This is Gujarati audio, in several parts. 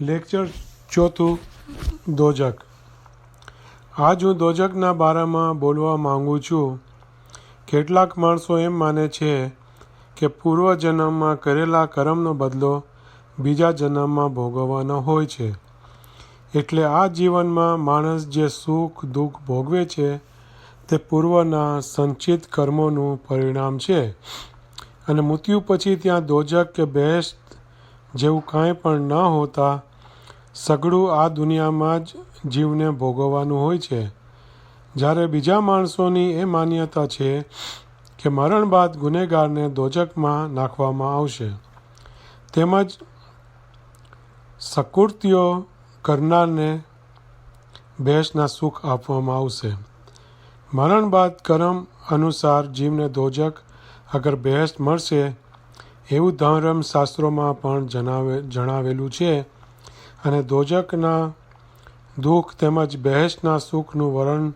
લેક્ચર ચોથું દોજક. આજ હું દોજકના બારામાં બોલવા માંગુ છું. કેટલાક માણસો એમ માને છે કે પૂર્વજન્મમાં કરેલા કર્મનો બદલો બીજા જન્મમાં ભોગવવાનો હોય છે. એટલે આ જીવનમાં માણસ જે સુખ દુઃખ ભોગવે છે તે પૂર્વના સંચિત કર્મોનું પરિણામ છે. અને મૃત્યુ પછી ત્યાં દોજક કે બહેશ્ત જેવું કાંઈ પણ ન હોતા સઘળું આ દુનિયામાં જ જીવને ભોગવવાનું હોય છે. જ્યારે બીજા માણસોની એ માન્યતા છે કે મરણ બાદ ગુનેગારને દોજકમાં નાખવામાં આવશે, તેમજ સકૃત્યો કરનારને બહેશ્તના સુખ આપવામાં આવશે. મરણ બાદ કર્મ અનુસાર જીવને દોજક અગર બહેશ્ત મળશે એવું ધર્મશાસ્ત્રોમાં પણ જણાવેલું છે. અને દોજકના દુઃખ તેમજ બહેશ્તના સુખનું વર્ણન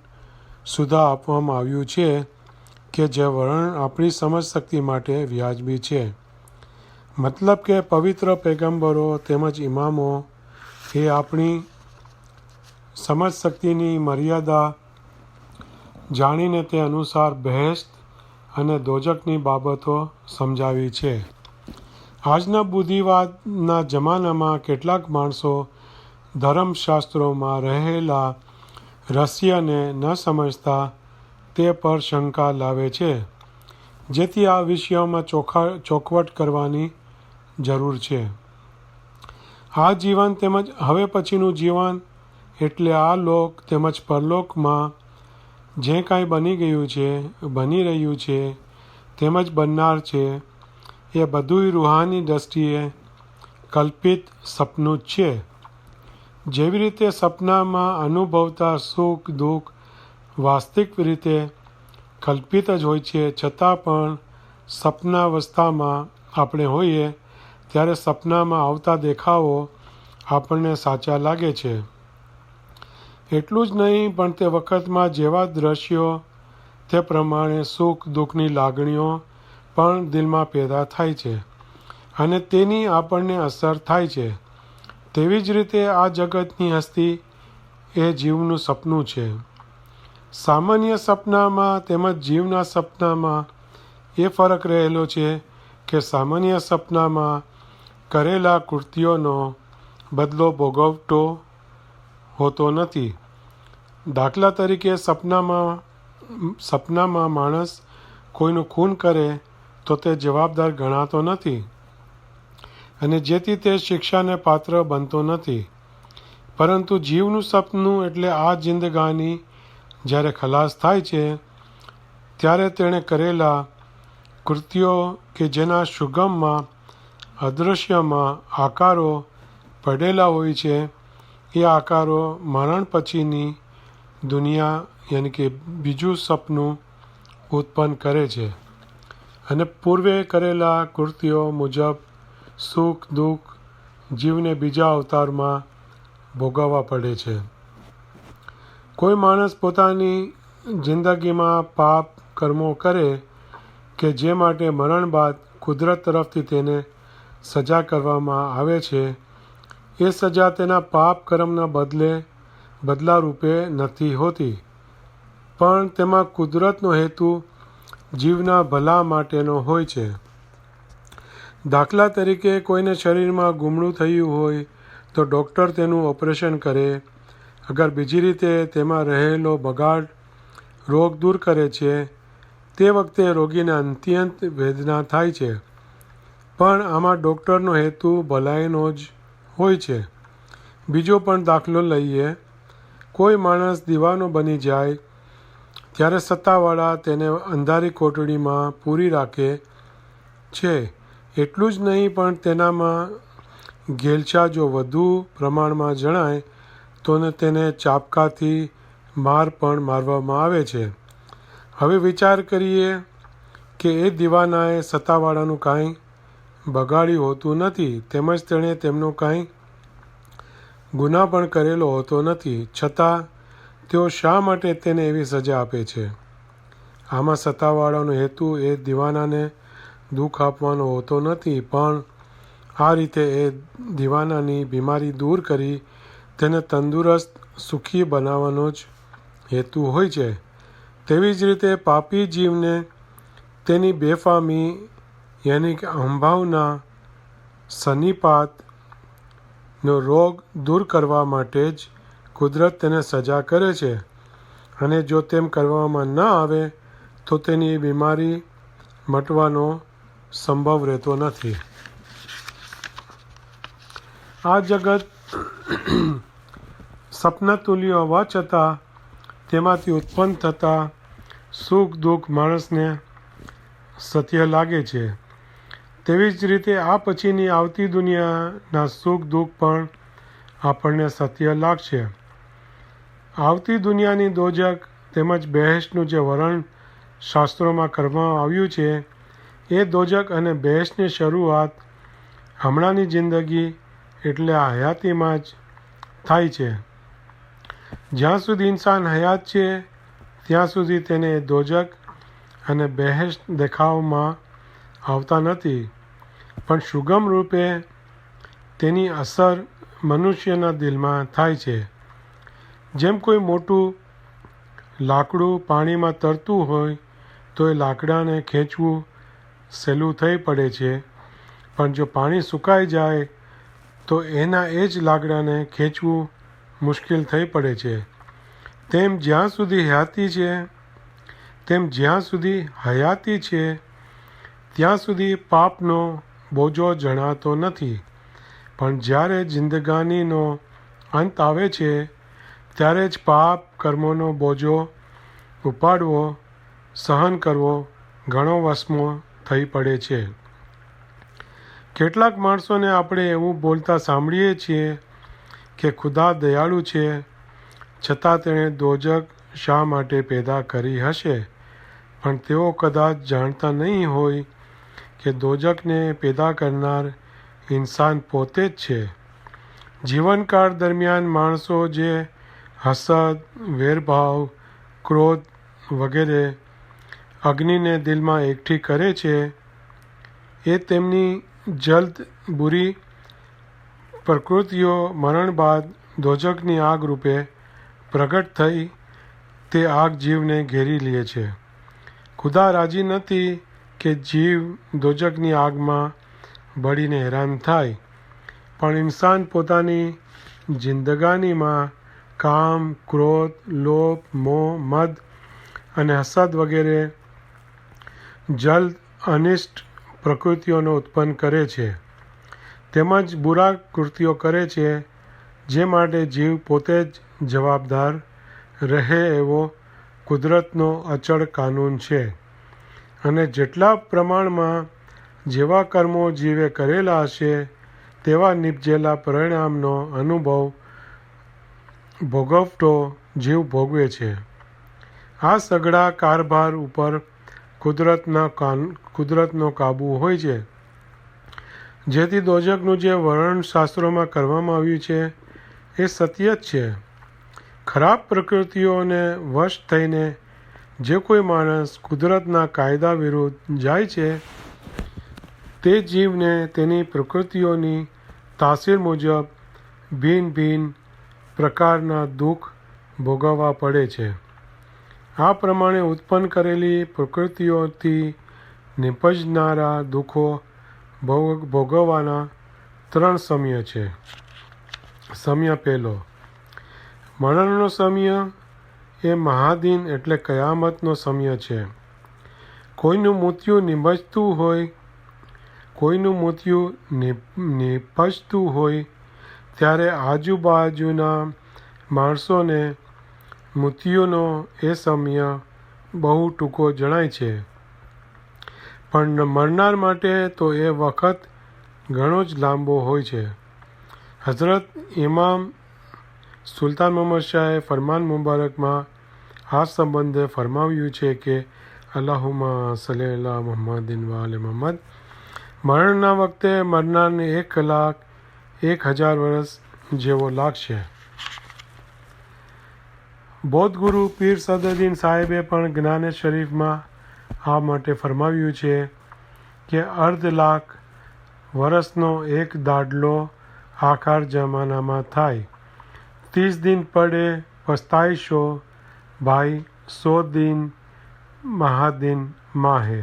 સુધા આપવામાં આવ્યું છે કે જે વર્ણન આપણી સમજ શક્તિ માટે વ્યાજબી છે. મતલબ કે પવિત્ર પૈગંબરો તેમજ ઇમામો એ આપણી સમજ શક્તિની મર્યાદા જાણીને તે અનુસાર બહેશ્ત અને દોજકની બાબતો સમજાવી છે. આજના બુદ્ધિવાદના જમાનામાં કેટલાક માણસો ધર્મશાસ્ત્રોમાં રહેલા રહસ્યને ન સમજતા તે પર શંકા લાવે છે, જેથી આ વિષયોમાં ચોખવટ કરવાની જરૂર છે. આ જીવન તેમજ હવે પછીનું જીવન એટલે આ લોક તેમજ પરલોકમાં જે કાંઈ બની ગયું છે, બની રહ્યું છે તેમજ બનનાર છે એ બધુંય રૂહાની દ્રષ્ટિએ કલ્પિત સપનું જ છે. જેવી રીતે સપનામાં અનુભવતા સુખ દુઃખ વાસ્તવિક રીતે કલ્પિત જ હોય છે, છતાં પણ સપનાવસ્થામાં આપણે હોઈએ ત્યારે સપનામાં આવતા દેખાવો આપણને સાચા લાગે છે. એટલું જ નહીં પણ તે વખતમાં જેવા દ્રશ્યો તે પ્રમાણે સુખ દુઃખની લાગણીઓ પણ દિલમાં પેદા થાય છે અને તેની આપણને અસર થાય છે. તેવી જ રીતે આ જગતની હસ્તી એ જીવનું સપનું છે. સામાન્ય સપનામાં તેમજ જીવના સપનામાં એ ફરક રહેલો છે કે સામાન્ય સપનામાં કરેલા કૃત્યોનો બદલો ભોગવતો હોતો નથી. દાખલા તરીકે સપનામાં માણસ કોઈનું ખૂન કરે તો તે જવાબદાર ગણાતો નથી અને જેથી તે શિક્ષાને પાત્ર બનતો નથી. પરંતુ જીવનું સપનું એટલે આ જિંદગાની જ્યારે ખલાસ થાય છે ત્યારે તેણે કરેલા કૃત્યો કે જેના સુગમમાં અદૃશ્યમાં આકારો પડેલા હોય છે એ આકારો મરણ પછીની દુનિયા યાની કે બીજું સપનું ઉત્પન્ન કરે છે અને પૂર્વે કરેલા કૃત્યો મુજબ સુખ દુઃખ જીવને બીજા અવતારમાં ભોગવવા પડે છે. કોઈ માણસ પોતાની જિંદગીમાં પાપ કર્મો કરે કે જે માટે મરણ બાદ કુદરત તરફથી તેને સજા કરવામાં આવે છે, એ સજા તેના પાપ કર્મના બદલા રૂપે નથી હોતી, પણ તેમાં કુદરતનો હેતુ જીવના ભલા માટેનો હોય છે. દાખલા તરીકે કોઈને શરીરમાં ગુમણું થયું હોય તો ડૉક્ટર તેનું ઓપરેશન કરે. અગર બીજી રીતે તેમાં રહેલો બગાડ રોગ દૂર કરે છે, તે વખતે રોગીને અત્યંત વેદના થાય છે, પણ આમાં ડૉક્ટરનો હેતુ ભલાઈનો જ હોય છે. બીજો પણ દાખલો લઈએ. કોઈ માણસ દીવાનો બની જાય ત્યારે સત્તાવાળા તેને અંધારી કોટડીમાં પૂરી રાખે છે. એટલું જ નહીં પણ તેનામાં ઘેલછા જો વધુ પ્રમાણમાં જણાય તો તેને ચાબકાથી માર પણ મારવામાં આવે છે. હવે વિચાર કરીએ કે એ દીવાનાએ સત્તાવાળાનું કાંઈ બગાડ્યું હોતું નથી તેમજ તેણે તેમનો કાંઈ ગુનાહ પણ કરેલો હોતો નથી, છતાં તેઓ શા માટે તેને એવી સજા આપે છે? આમાં સત્તાવાળાનો હેતુ એ દીવાનાને દુઃખ આપવાનો હોતો નથી, પણ આ રીતે એ દીવાનાની બીમારી દૂર કરી તેને તંદુરસ્ત સુખી બનાવવાનો જ હેતુ હોય છે. તેવી જ રીતે પાપી જીવને તેની બેફામી યાની કે અંભાવના સન્નિપાતનો રોગ દૂર કરવા માટે જ કુદરત તેને સજા કરે છે, અને જો તેમ કરવામાં ન આવે તો તેની બીમારી મટવાનો સંભવ રહેતો નથી. આ જગત સપનાતુલ્ય હોવા છતાં તેમાંથી ઉત્પન્ન થતા સુખ દુઃખ માણસને સત્ય લાગે છે. તેવી જ રીતે આ પછીની આવતી દુનિયાના સુખ દુઃખ પણ આપણને સત્ય લાગશે. આવતી દુનિયાની દોજક તેમજ બહેશનું જે વર્ણન શાસ્ત્રોમાં કરવામાં આવ્યું છે, એ દોજક અને બહેશની શરૂઆત હમણાંની જિંદગી એટલે આ હયાતીમાં જ થાય છે. જ્યાં સુધી ઇન્સાન હયાત છે ત્યાં સુધી તેને દોજક અને બહેશ દેખાવમાં આવતા નથી, પણ સુગમ રૂપે તેની અસર મનુષ્યના દિલમાં થાય છે. જેમ કોઈ મોટું લાકડું પાણીમાં તરતું હોય તો એ લાકડાને ખેંચવું સહેલું થઈ પડે છે, પણ જો પાણી સુકાઈ જાય તો એના એ જ લાકડાને ખેંચવું મુશ્કેલ થઈ પડે છે. તેમ જ્યાં સુધી હયાતી છે ત્યાં સુધી પાપનો બોજો જણાતો નથી, પણ જ્યારે જિંદગાનીનો અંત આવે છે ત્યારે જ પાપ કર્મોનો બોજો ઉપાડવો સહન કરવો ઘણો વસમો થઈ પડે છે. કેટલાક માણસોને આપણે એવું બોલતા સાંભળીએ છીએ કે ખુદા દયાળુ છે, છતાં તેણે દોજક શા માટે પેદા કરી હશે, પણ તેઓ કદાચ જાણતા નહીં હોય કે દોજકને પેદા કરનાર ઇન્સાન પોતે જ છે. જીવનકાળ દરમિયાન માણસો જે હસદ, વેરભાવ, ક્રોધ વગેરે અગ્નિને દિલમાં એકઠી કરે છે, એ તેમની જલ્દ બુરી પ્રકૃતિઓ મરણ બાદ દોજકની આગ રૂપે પ્રગટ થઈ તે આગ જીવને ઘેરી લે છે. ખુદા રાજી નથી કે જીવ દોજકની આગમાં બળીને હેરાન થાય, પણ ઇન્સાન પોતાની જિંદગાનીમાં કામ, ક્રોધ, લોભ, મોહ, મદ અને હસદ વગેરે જલ્દ અનિષ્ટ પ્રકૃતિઓનો ઉત્પન્ન કરે છે, તેમજ બુરા કૃત્યો કરે છે, જે માટે જીવ પોતે જ જવાબદાર રહે એવો કુદરતનો અચળ કાનૂન છે. અને જેટલા પ્રમાણમાં જેવા કર્મો જીવે કરેલા હશે તેવા નિપજેલા પરિણામનો અનુભવ ભોગવટો જીવ ભોગવે છે. આ સઘળા કારભાર ઉપર કુદરતનો કાબુ હોય છે. જેથી દોજકનું જે વર્ણન શાસ્ત્રોમાં કરવામાં આવ્યું છે એ સત્ય જ છે. ખરાબ પ્રકૃતિઓને વશ થઈને જે કોઈ માણસ કુદરતના કાયદા વિરુદ્ધ જાય છે તે જીવને તેની પ્રકૃતિઓની તાસીર મુજબ ભિન્ન પ્રકારના દુઃખ ભોગવવા પડે છે. આ પ્રમાણે ઉત્પન્ન કરેલી પ્રકૃતિઓથી નિપજનારા દુઃખો ભોગવવાના 3 સમય છે. સમય પહેલો, મરણનો સમય એ મહાદિન એટલે કયામતનો સમય છે. કોઈનું મૃત્યુ નિપજતું હોય ત્યારે આજુબાજુના માણસોને મૃત્યુનો એ સમય બહુ ટૂંકો જણાય છે, પણ મરનાર માટે તો એ વખત ઘણો જ લાંબો હોય છે. હઝરત ઇમામ સુલતાન મોહમ્મદ શાહે ફરમાન મુબારકમાં આ સંબંધે ફરમાવ્યું છે કે અલ્લાહુમ્મા સલ્લી અલા મુહમ્મદિન વ આલે મુહમ્મદ. મરણના વખતે મરનારને 1 કલાક 1000 વર્ષ જેવો લાગશે. બૌદ્ધ ગુરુ પીર સદરુદ્દીન સાહેબે પણ જ્ઞાને શરીફમાં આ માટે ફરમાવ્યું છે કે 1/2 લાખ વરસનો એક દાડલો આખાર જમાનામાં થાય. 30 દિન પડે પસ્તાઈશો ભાઈ, 100 દિન મહાદિન માહે.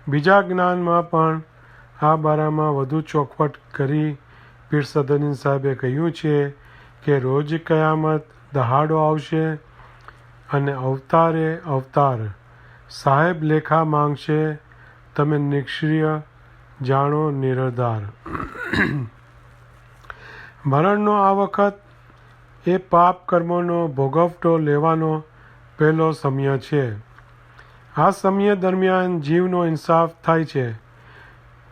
બીજા જ્ઞાનમાં પણ આ બારામાં વધુ ચોખવટ કરી પીર સદરુદ્દીન સાહેબે કહ્યું છે કે રોજ કયામત દહાડો આવશે અને અવતારે અવતાર સાહેબ લેખા માંગશે, તમે નિષ્ક્રિય જાણો નિરાધાર. મરણનો આ વખત એ પાપ કર્મોનો ભોગવટો લેવાનો પહેલો સમય છે. આ સમય દરમિયાન જીવનો ઇન્સાફ થાય છે,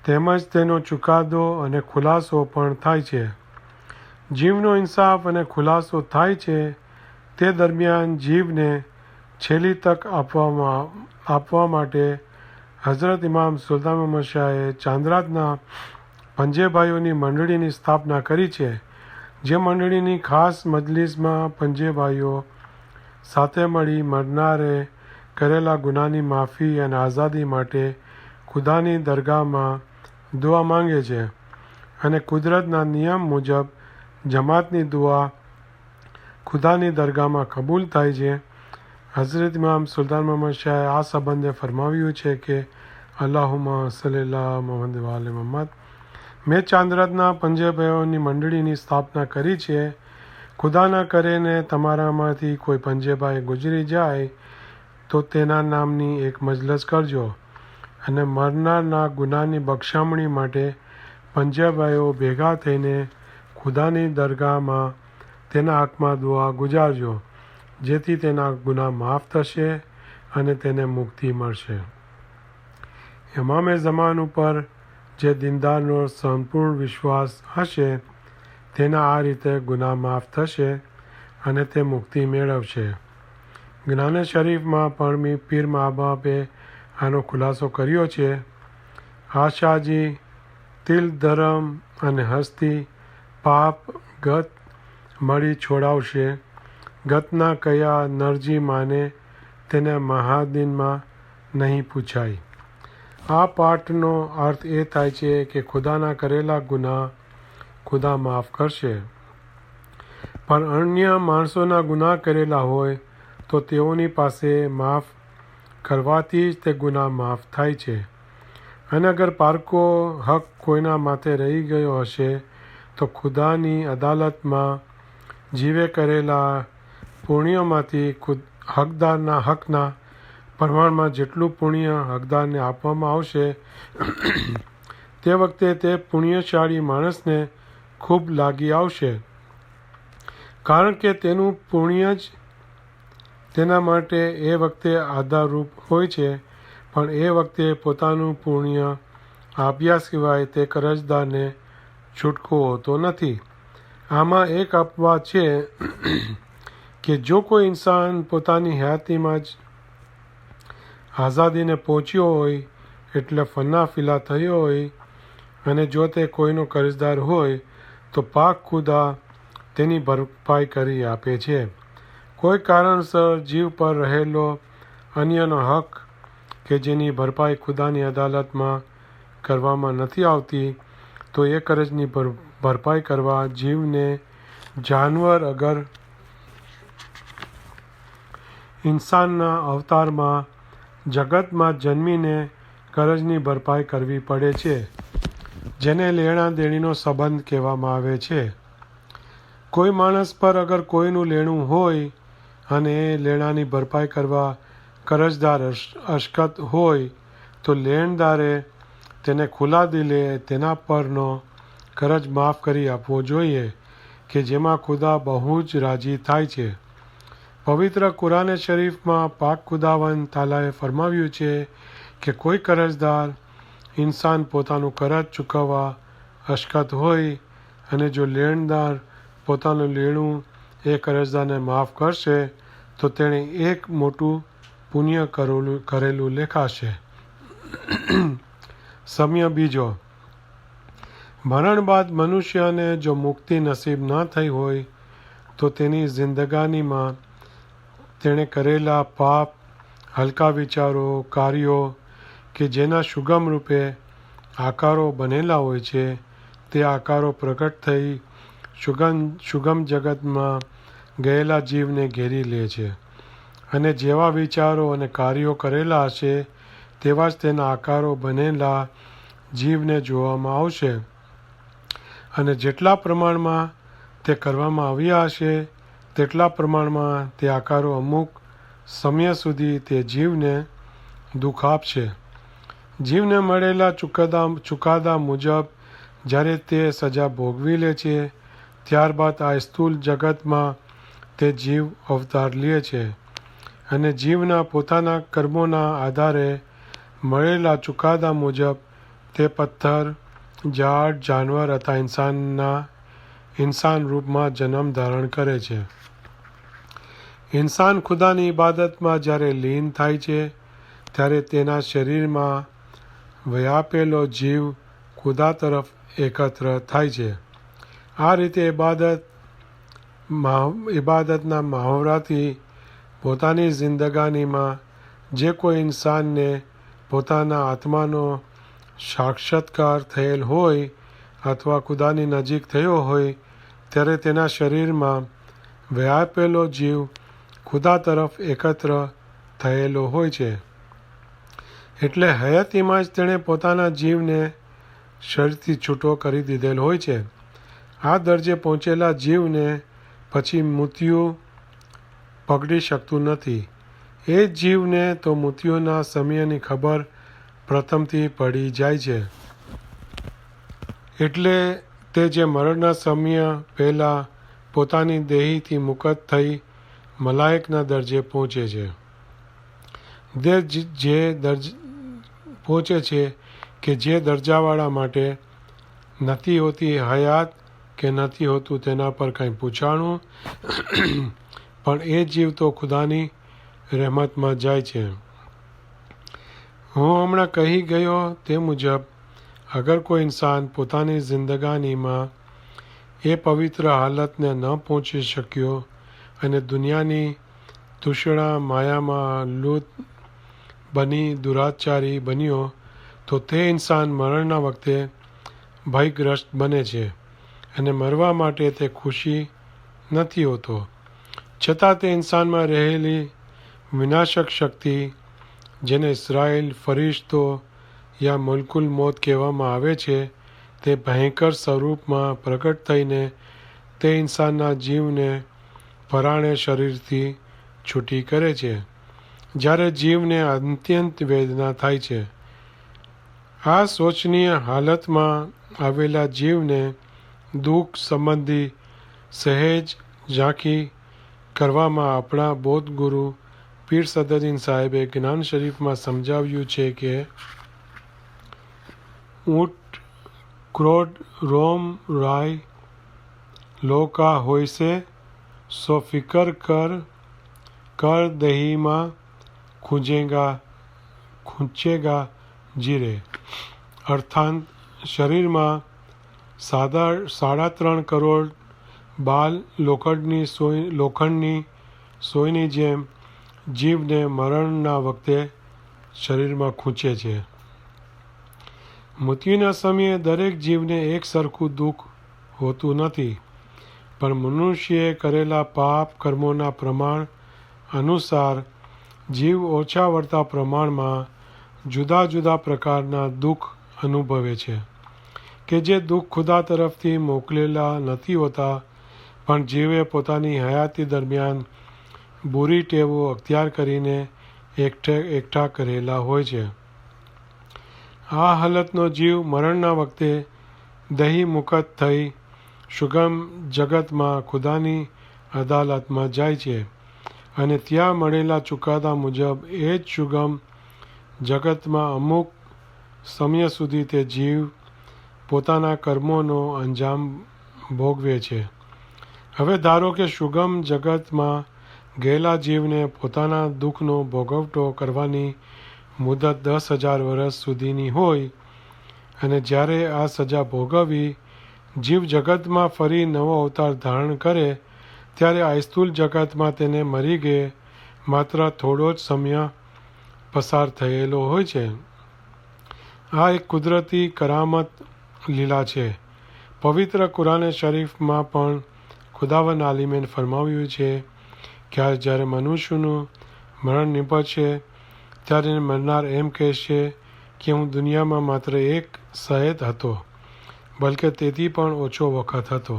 તેમજ તેનો ચુકાદો અને ખુલાસો પણ થાય છે. જીવનો ઇન્સાફ અને ખુલાસો થાય છે તે દરમિયાન જીવને છેલ્લી તક આપવા માટે હઝરત ઇમામ સુલતાન મહમદ શાહે ચાંદ્રાતના પંજેભાઈઓની મંડળીની સ્થાપના કરી છે. જે મંડળીની ખાસ મજલિસમાં પંજેભાઈઓ સાથે મળી મરનારે કરેલા ગુનાની માફી અને આઝાદી માટે ખુદાની દરગાહમાં દુઆ માંગે છે અને કુદરતના નિયમ મુજબ જમાતની દુઆ ખુદાની દરગાહમાં કબૂલ થાય છે. હઝરત ઇમામ સુલતાન મહમદ શાહે આ સંબંધે ફરમાવ્યું છે કે અલ્લાહુમ્મા સલ્લી અલા મુહમ્મદ વ આલે મુહમ્મદ. મેં ચાંદ્રાતના પંજેભાઈઓની મંડળીની સ્થાપના કરી છે. ખુદાના કરે તમારામાંથી કોઈ પંજેભાઈ ગુજરી જાય તો તેના નામની એક મજલસ કરજો અને મરનારના ગુનાની બક્ષામણી માટે પંજેભાઈઓ ભેગા થઈને ખુદાની દરગાહમાં તેના હકમાં દુઆ ગુજારજો, જેથી તેના ગુનાહ માફ થશે અને તેને મુક્તિ મળશે. ઇમામે ઝમાન ઉપર જે દીનદારનો સંપૂર્ણ વિશ્વાસ હશે તેના આ રીતે ગુનાહ માફ થશે અને તે મુક્તિ મેળવશે. જ્ઞાને શરીફમાં પણ પીર મા બાપે આનો ખુલાસો કર્યો છે. આશાજી તિલ ધરમ અને હસ્તી પાપ ગત મળી છોડાવશે. ગતના કયા નરજી માને તેને મહાદિનમાં નહીં પૂછાય. આ પાઠનો અર્થ એ થાય છે કે ખુદાના કરેલા ગુનાહ ખુદા માફ કરશે, પણ અન્ય માણસોના ગુનાહ કરેલા હોય તો તેઓની પાસે માફ કરવાથી જ તે ગુનાહ માફ થાય છે. અને અગર પારકો હક કોઈના માથે રહી ગયો હશે તો ખુદાની અદાલતમાં જીવે કરેલા પુણ્યમાંથી હકદારના હકના પ્રમાણમાં જેટલું પુણ્ય હકદારને આપવામાં આવશે તે વખતે તે પુણ્યશાળી માણસને ખૂબ લાગી આવશે, કારણ કે તેનું પુણ્ય જ તેના માટે એ વખતે આધારરૂપ હોય છે. પણ એ વખતે પોતાનું પુણ્ય આપ્યા સિવાય તે કરજદારને છૂટકો હોતો નથી. આમાં એક અપવાદ છે કે જો કોઈ ઇન્સાન પોતાની હયાતીમાં જ આઝાદીને પહોંચ્યો હોય એટલે ફના ફિલા થયો હોય અને જો તે કોઈનો કરજદાર હોય તો પાક ખુદા તેની ભરપાઈ કરી આપે છે. કોઈ કારણસર જીવ પર રહેલો અન્યનો હક કે જેની ભરપાઈ ખુદાની અદાલતમાં કરવામાં નથી આવતી તો એ કરજની ભરપાઈ કરવા જીવને જાનવર અગર ઇન્સાનના અવતારમાં જગતમાં જન્મીને કરજની ભરપાઈ કરવી પડે છે, જેને લેણા દેણીનો સંબંધ કહેવામાં આવે છે. કોઈ માણસ પર અગર કોઈનું લેણું હોય અને એ લેણાની ભરપાઈ કરવા કરજદાર અશક્ત હોય તો લેણદારે તેને ખુલ્લા દિલે તેના પરનો કરજ માફ કરી આપવો જોઈએ કે જેમાં ખુદા બહુ જ રાજી થાય છે. પવિત્ર કુરાને શરીફમાં પાક ખુદાવંદ તાલાએ ફરમાવ્યું છે કે કોઈ કરજદાર ઇન્સાન પોતાનું કરજ ચૂકવવા અશક્ત હોય અને જો લેણદાર પોતાનું લેણું એ કરજદારને માફ કરશે તો તેણે એક મોટું પુણ્ય કરેલું લેખાશે. સમય બીજો, મરણ બાદ મનુષ્યને જો મુક્તિ નસીબ ન થઈ હોય તો તેની જિંદગાનીમાં તેણે કરેલા પાપ, હલકા વિચારો, કાર્યો કે જેના સુગમ રૂપે આકારો બનેલા હોય છે તે આકારો પ્રગટ થઈ સુગમ જગતમાં ગયેલા જીવને ઘેરી લે છે અને જેવા વિચારો અને કાર્યો કરેલા હશે તેવા જ તેના આકારો બનેલા જીવને જોવામાં આવશે અને જેટલા પ્રમાણમાં તે કરવામાં આવ્યા હશે તેટલા પ્રમાણમાં તે આકારો અમુક સમય સુધી તે જીવને દુઃખ આપશે. જીવને મળેલા ચુકાદા મુજબ જ્યારે તે સજા ભોગવી લે છે ત્યારબાદ આ સ્થૂળ જગતમાં તે જીવ અવતાર લે છે અને જીવના પોતાના કર્મોના આધારે મળેલા ચુકાદા મુજબ તે પથ્થર, ઝાડ, જાનવર અથવા ઇન્સાન રૂપમાં જન્મ ધારણ કરે છે. ઇન્સાન ખુદાની ઇબાદતમાં જ્યારે લીન થાય છે ત્યારે તેના શરીરમાં વ્યાપેલો જીવ ખુદા તરફ એકત્ર થાય છે. આ રીતે ઇબાદતના મહાવરાથી પોતાની જિંદગાનીમાં જે કોઈ ઇન્સાનને પોતાના આત્માનો સાક્ષાત્કાર થયેલ હોય અથવા ખુદાની નજીક થયો હોય ત્યારે તેના શરીરમાં વ્યાપેલો જીવ ખુદા તરફ એકત્ર થયેલો હોય છે. એટલે હયાતીમાં જ તેણે પોતાના જીવને શરીરથી છૂટો કરી દીધેલ હોય છે. આ દરજ્જે પહોંચેલા જીવને પછી મૃત્યુ પકડી શકતું નથી. એ જ જીવને તો મૃત્યુના સમયની ખબર પ્રથમથી પડી જાય છે. એટલે તે જે મરણના સમય પહેલાં પોતાની દેહીથી મુક્ત થઈ મલાયકના દરજ્જે પહોંચે છે. પહોંચે છે કે જે દરજ્જાવાળા માટે નથી હોતી હયાત કે નથી હોતું તેના પર કંઈ પૂછાણું પણ એ જીવ તો ખુદાની રહેમતમાં જાય છે. હું હમણાં કહી ગયો તે મુજબ અગર કોઈ ઇન્સાન પોતાની જિંદગાનીમાં એ પવિત્ર હાલતને ન પહોંચી શક્યો અને દુનિયાની તૃષ્ણા માયામાં લૂંટ બની દુરાચારી બન્યો તો તે ઇન્સાન મરણના વખતે ભયગ્રસ્ત બને છે અને મરવા માટે તે ખુશી નથી હોતો. છતાં તે ઇન્સાનમાં રહેલી વિનાશક શક્તિ જેને ઇઝરાયેલ ફરિશ્તો યા મુલકુલ મોત કહેવામાં આવે છે તે ભયંકર સ્વરૂપમાં પ્રગટ થઈને તે ઇન્સાનના જીવને પરાણે શરીરથી છૂટી કરે છે. જ્યારે જીવને અત્યંત વેદના થાય છે. આ શોચનીય હાલતમાં આવેલા જીવને દુઃખ સંબંધી સહેજ ઝાંખી કરવામાં આપણા બૌદ્ધ ગુરુ પીર સદરુદ્દીન સાહેબે જ્ઞાન શરીફમાં સમજાવ્યું છે કે ઊંટ, ક્રોધ, રોમ, રાય લોકા હોય છે સો ફિકર કર દહીમાં ખૂંચેગા જીરે. અર્થાત શરીરમાં 3.5 કરોડ બાલ લોખંડની સોયની જેમ જીવને મરણના વખતે શરીરમાં ખૂંચે છે. મૃત્યુના સમયે દરેક જીવને એક સરખું દુઃખ હોતું નથી પણ મનુષ્યએ કરેલા પાપ કર્મોના પ્રમાણ અનુસાર જીવ ઓછા વળતા પ્રમાણમાં જુદા જુદા પ્રકારના દુઃખ અનુભવે છે કે જે દુઃખ ખુદા તરફથી મોકલેલા નથી હોતા પણ જીવે પોતાની હયાતી દરમિયાન બુરી ટેવો અખ્તિયાર કરીને એકઠા કરેલા હોય છે. આ હાલતનો જીવ મરણના વખતે દહીં મુક્ત થઈ સુગમ જગતમાં ખુદાની અદાલતમાં જાય છે અને ત્યાં મળેલા ચુકાદા મુજબ એ જ સુગમ જગતમાં અમુક સમય સુધી તે જીવ પોતાના કર્મોનો અંજામ ભોગવે છે. હવે ધારો કે સુગમ જગતમાં ગયેલા જીવને પોતાના દુઃખનો ભોગવટો કરવાની મુદત 10,000 વર્ષ સુધીની હોય અને જ્યારે આ સજા ભોગવી જીવ જગતમાં ફરી નવો અવતાર ધારણ કરે ત્યારે આ સ્થૂળ જગતમાં તેને મરી ગયે માત્ર થોડો જ સમય પસાર થયેલો હોય છે. આ એક કુદરતી કરામત લીલા છે. પવિત્ર કુરાને શરીફમાં પણ ખુદાવંદ આલિમે ફરમાવ્યું છે કે જ્યારે મનુષ્યનું મરણ નીપજશે ત્યારે મરનાર એમ કહેશે કે હું દુનિયામાં માત્ર એક સહેદ હતો, બલકે તેથી પણ ઓછો વખત હતો.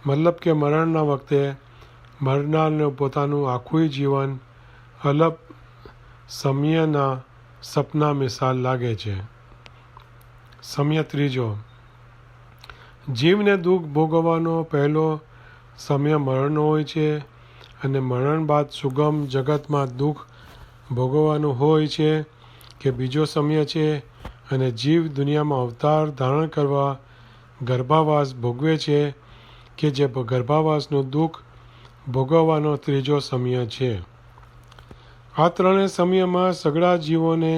મતલબ કે મરણના વખતે મરનારને પોતાનું આખું જીવન અલગ સમયના સપના મિસાલ લાગે છે. સમય ત્રીજો, જીવને દુઃખ ભોગવવાનો પહેલો સમય મરણનો હોય છે અને મરણ બાદ સુગમ જગતમાં દુઃખ ભોગવવાનું હોય છે કે બીજો સમય છે અને જીવ દુનિયામાં અવતાર ધારણ કરવા ગર્ભાવાસ ભોગવે છે કે જે ગર્ભાવાસનું દુઃખ ભોગવવાનો ત્રીજો સમય છે. આ ત્રણેય સમયમાં સઘળા જીવોને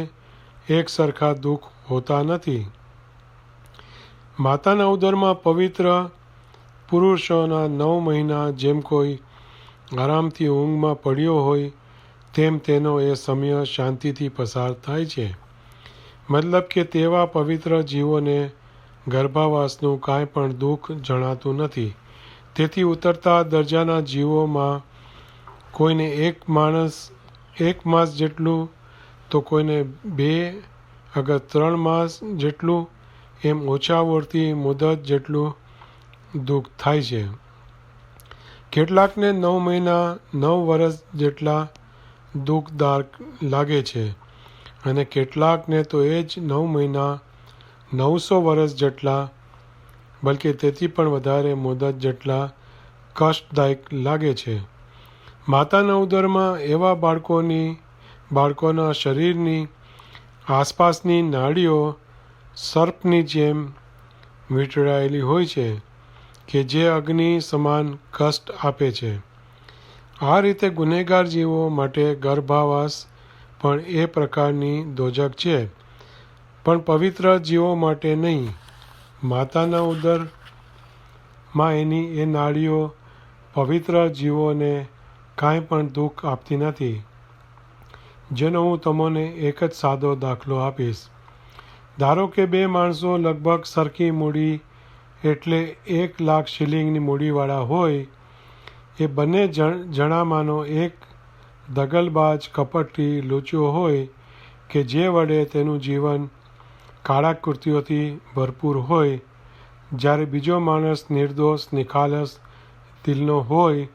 એક સરખા દુઃખ હોતા નથી. માતાના ઉદરમાં પવિત્ર પુરુષોના 9 મહિના જેમ કોઈ આરામથી ઊંઘમાં પડ્યો હોય તેમ તેનો એ સમય શાંતિથી પસાર થાય છે. મતલબ કે તેવા પવિત્ર જીવોને ગર્ભાવાસનું કાંઈ પણ દુઃખ જણાતું નથી. તેથી ઉતરતા દરજાના જીવોમાં કોઈને એક માસ જેટલું તો કોઈને 2 અગર 3 માસ જેટલું એમ ઓછા વળતી મુદત જેટલું દુઃખ થાય છે. કેટલાકને 9 મહિના 9 વર્ષ જેટલા દુઃખદાયક લાગે છે અને કેટલાકને તો એ જ 9 મહિના 900 વર્ષ જેટલા, બલકે તેથી પણ વધારે મુદત જેટલા કષ્ટદાયક લાગે છે. માતાના ઉદરમાં એવા બાળકોના શરીરની આસપાસની નાડીઓ સર્પની જેમ વીંટળાયેલી હોય છે કે જે અગ્નિ સમાન કષ્ટ આપે છે. આ રીતે ગુનેગાર જીવો માટે ગર્ભાવાસ પણ એ પ્રકારની દોજક છે, પણ પવિત્ર જીવો માટે નહીં. માતાના ઉદરમાં એની એ નાડીઓ પવિત્ર જીવોને કાંઈ પણ દુઃખ આપતી નથી. જેનો હું તમને એક જ સાદો દાખલો આપીશ. ધારો કે 2 માણસો લગભગ સરખી મૂડી એટલે 1 લાખ શિલિંગની મૂડીવાળા હોય. એ બંને જણામાંનો એક દગલબાજ કપટી લૂંચ્યો હોય કે જે વડે તેનું જીવન કાળા કૃત્યોથી ભરપૂર હોય, જ્યારે બીજો માણસ નિર્દોષ નિખાલસ દિલનો હોય.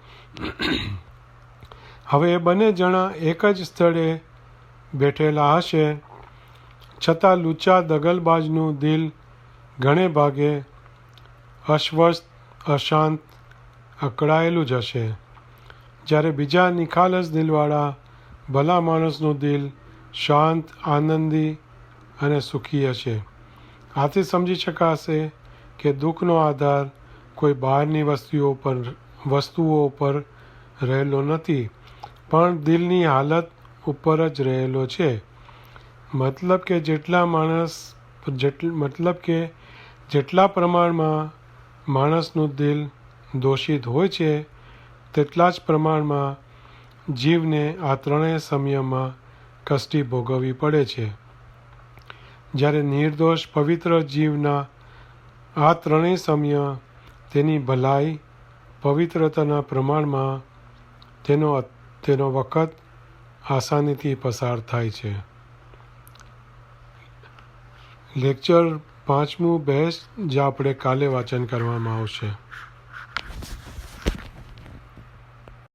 હવે એ બંને જણા એક જ સ્થળે બેઠેલા હશે, છતાં લુચ્ચા દગલબાજનું દિલ ઘણે ભાગે અસ્વસ્થ, અશાંત, અકળાયેલું જ હશે, જ્યારે બીજા નિખાલસ દિલવાળા ભલા માણસનું દિલ શાંત, આનંદી અને સુખી હશે. આથી સમજી શકાશે કે દુઃખનો આધાર કોઈ બહારની વસ્તુઓ પર રહેલો નથી, પણ દિલની હાલત ઉપર જ રહેલો છે. મતલબ કે જેટલા પ્રમાણમાં માણસનું દિલ દોષિત હોય છે તેટલા જ પ્રમાણમાં જીવને આ ત્રણેય સમયમાં કષ્ટી ભોગવવી પડે છે. જ્યારે નિર્દોષ પવિત્ર જીવના આ ત્રણેય સમય તેની ભલાઈ, પવિત્રતાના પ્રમાણમાં તેનો વખત આસાનીથી પસાર થાય છે. લેક્ચર 5મું બહેસ જે આપણે કાલે વાંચન કરવામાં આવશે.